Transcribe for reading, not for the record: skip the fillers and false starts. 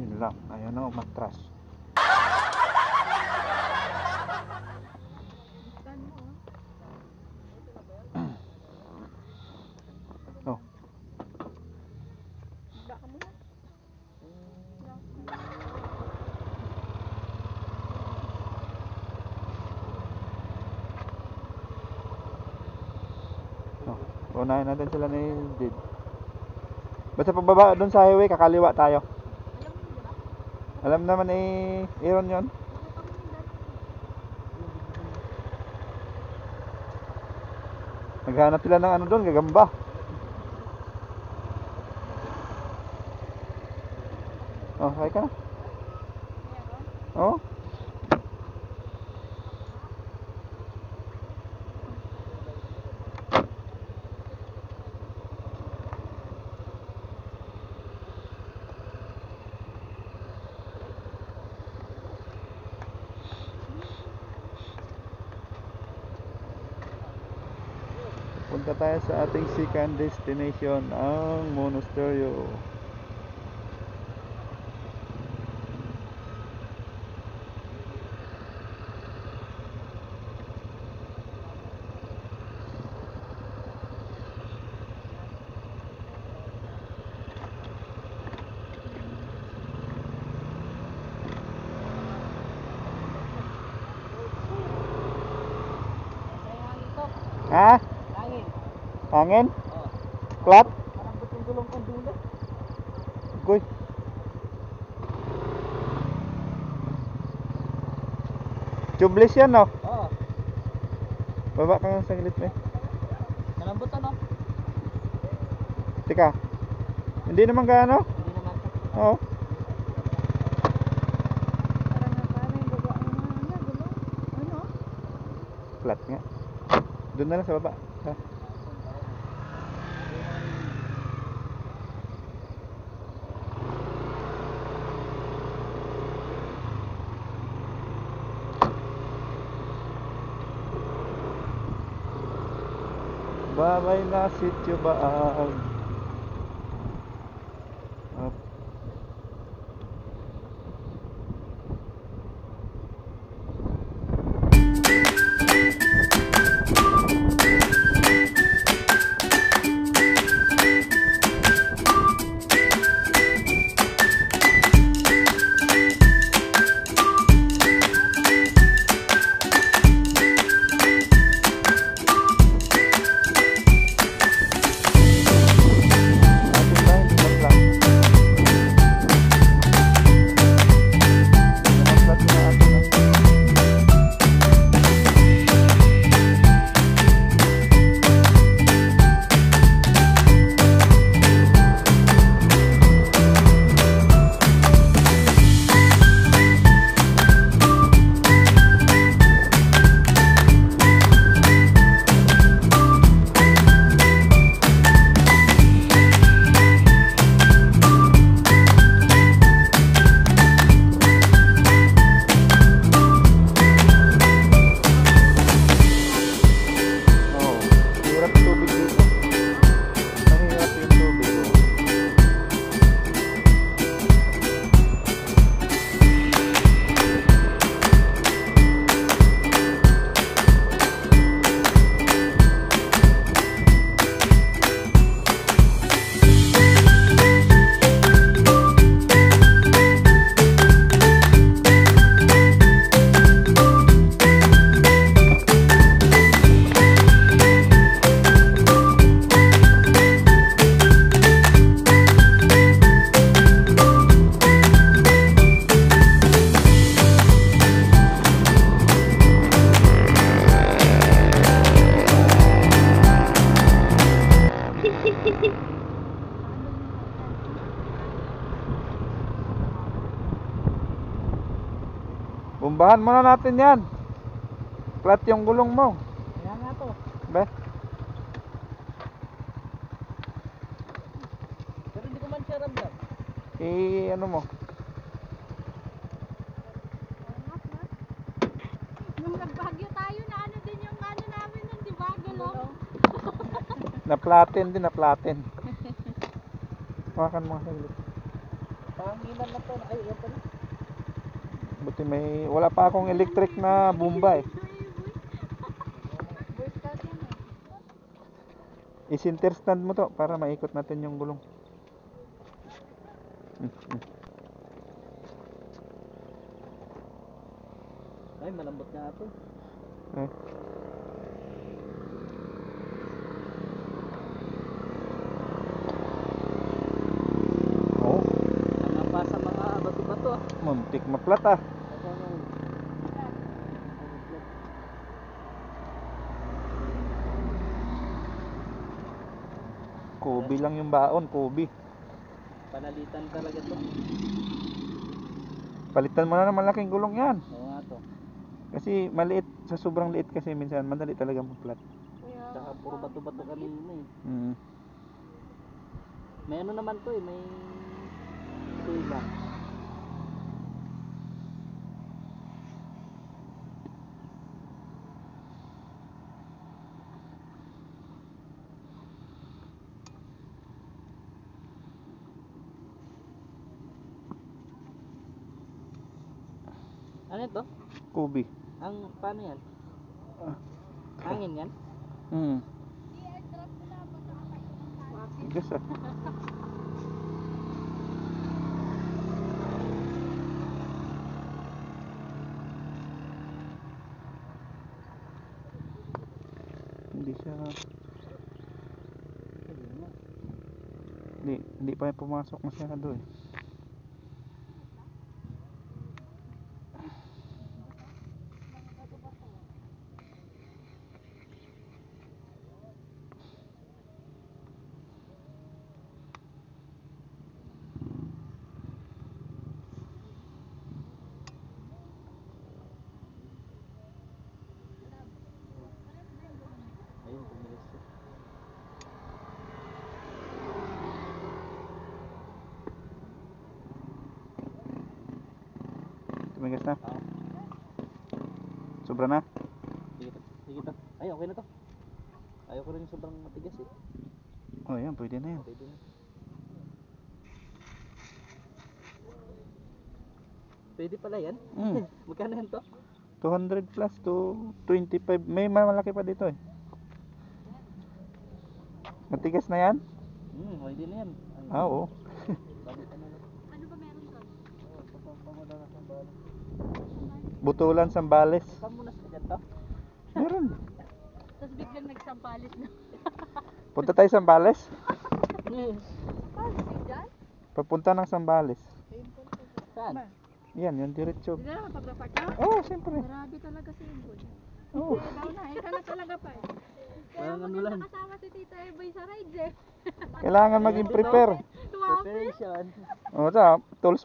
Yun lang, ayaw na umatras. Oh. Unahin natin sila ni Jade. Basta pababa doon sa highway, kakaliwa tayo. Alam naman eh, Aaron yun. Naghanap sila ng ano doon, gagamba. Oh, hay ka na. Oh. Punta tayo sa ating second destination, ang monasteryo. Ha? Hangin? Flat? Parang buting gulong ang dulo. Goy. Tubeless yan, no? Oo. Baba ka nga saglit, eh. Malambot ano? Teka. Hindi naman gaano? Hindi naman. Oo. Parang yung baba ang gulong. Ano? Flat nga. Doon na lang sa baba. Ha? Babay na sityo baag. Up. Bumbahan muna natin yan. Flat yung gulong mo. Kaya nga to. Be? Pero hindi ko man siya ramdam. Ano mo? Nung nagbagyo tayo na ano din yung ano namin nun, di ba? Gulong. Na-flatten din, na-flatten. Hawakan mo saglit. Panginan na to. Ay, yan pala. Buti wala pa akong electric na bomba eh. Boy Scout yan eh. I-center stand mo to para maikot natin yung gulong. Ay, malambot nga ito. Eh. Oh, Mga pa sa mga bato-bato ah. muntik maplat ah. Kobe lang yung baon, Kobe. Panalitan talaga to. Palitan mo na ng malaking gulong yan. Oo nga to. Kasi maliit, sa sobrang liit kasi minsan madali talaga maplat. Kaya, Saka puro bato-bato kanina eh. Mm. May ano naman to eh, may suga. Ano ito? Kobe. Ang paano yan? Ah. Hangin yan? Hmm. Tigas ah. Hindi siya, hindi pa pumasok masyado eh. Ayun, tumilis siya. Tumigas na. Oo. Sobra na. Sige to. Sige to. Ay, okay na to. Ayaw ko rin yung sobrang matigas eh. Oh, yan, pwede na yan. Pwede na. Pwede pala yan? Mm. Magkano yan to? 200 plus to 25. May malaki pa dito eh. Matigas na yan? Pwede na yan. Ah, oo. Balik ano na. ano ba meron doon? Oo, pamula na sa balik. Butulan Sambales. Pamunas ka dyan to? Meron. Tapos biglang nagsampalit na. Punta tayo Sambales. Paano si dyan? Papunta ng Sambales. Saan? Yan, yung diretso. Hindi na pagpapak ka? Oo, siyempre. Grabe talaga si Iboy. Oo. Ikaw na, ikaw na talaga pa eh. Kaya Parang ano maganda lang. kasama si Tita Eboy sa rides eh. Kailangan maging prepare. Tuwapo. Preparation. O, sa tools